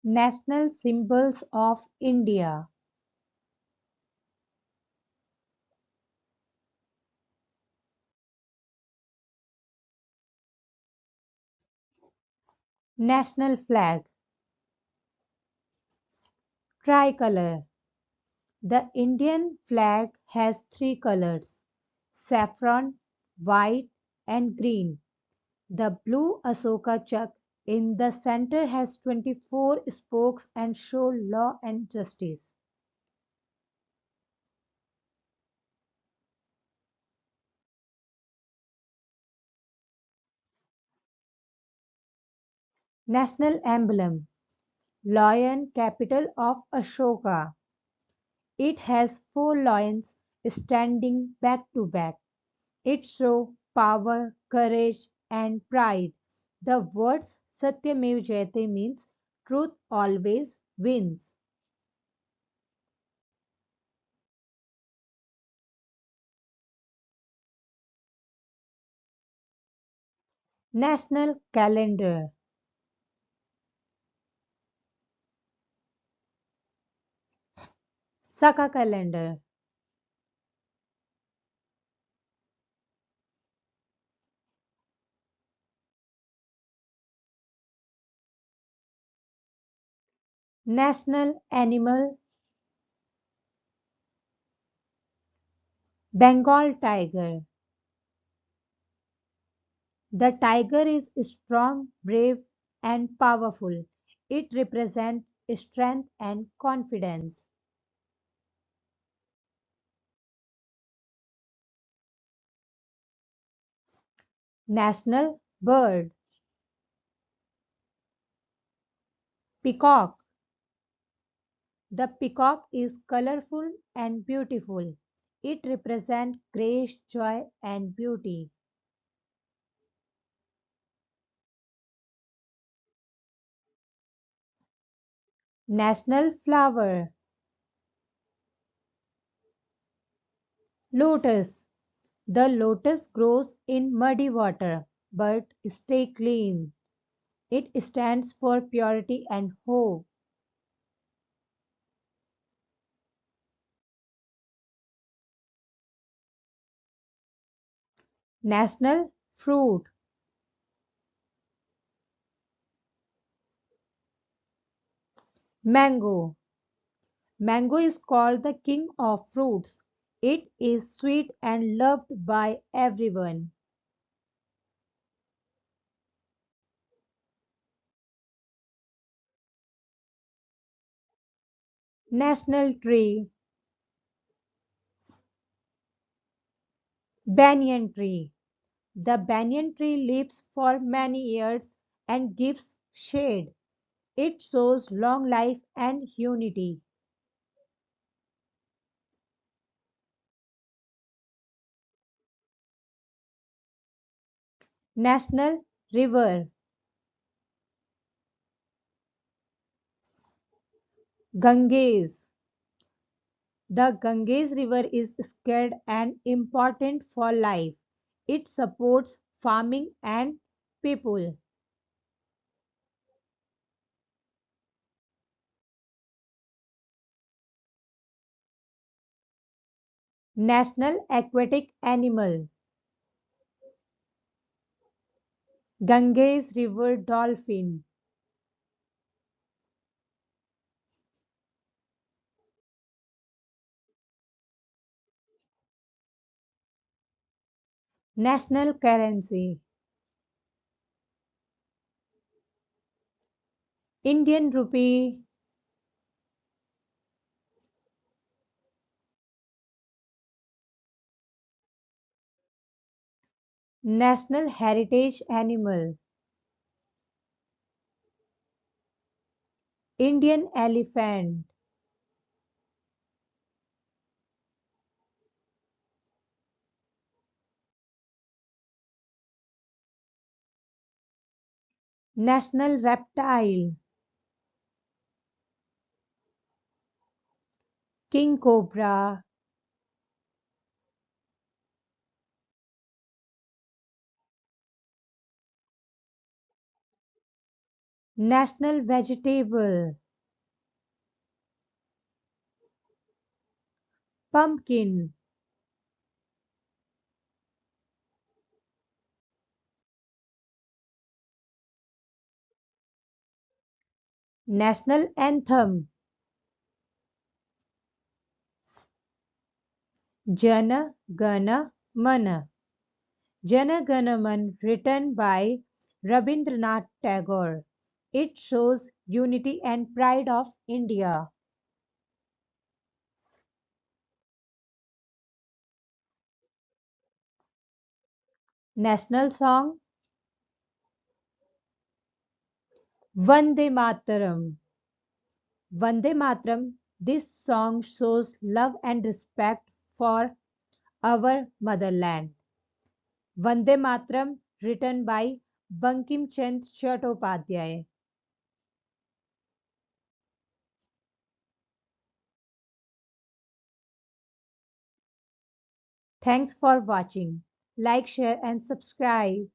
National symbols of India. National flag. Tricolor. The Indian flag has three colors: saffron, white, and green. The blue Ashoka Chakra in the center has 24 spokes and show law and justice. National emblem. Lion, capital of Ashoka. It has four lions standing back to back. It shows power, courage, and pride. The words Satyameva Jayate means truth always wins. National calendar. Saka calendar. National animal Bengal tiger. The tiger is strong, brave, and powerful. It represents strength and confidence. National bird Peacock. The peacock is colorful and beautiful. It represents grace, joy, and beauty. National flower Lotus. The lotus grows in muddy water but stay clean. It stands for purity and hope. National fruit Mango. Mango is called the king of fruits. It is sweet and loved by everyone. National tree Banyan tree. The banyan tree lives for many years and gives shade. It shows long life and unity. National river Ganges. The Ganges river is sacred and important for life. It supports farming and people. National aquatic animal Ganges river dolphin. National currency Indian rupee. National heritage animal Indian elephant. National reptile king cobra. National vegetable. Pumpkin. National anthem. Jana Gana Mana. Jana Gana Man written by Rabindranath Tagore. It shows unity and pride of India. National song Vande Mataram. Vande Mataram. This song shows love and respect for our motherland. Vande Mataram written by Bankim Chand Chattopadhyay. Thanks for watching. Like, share and subscribe.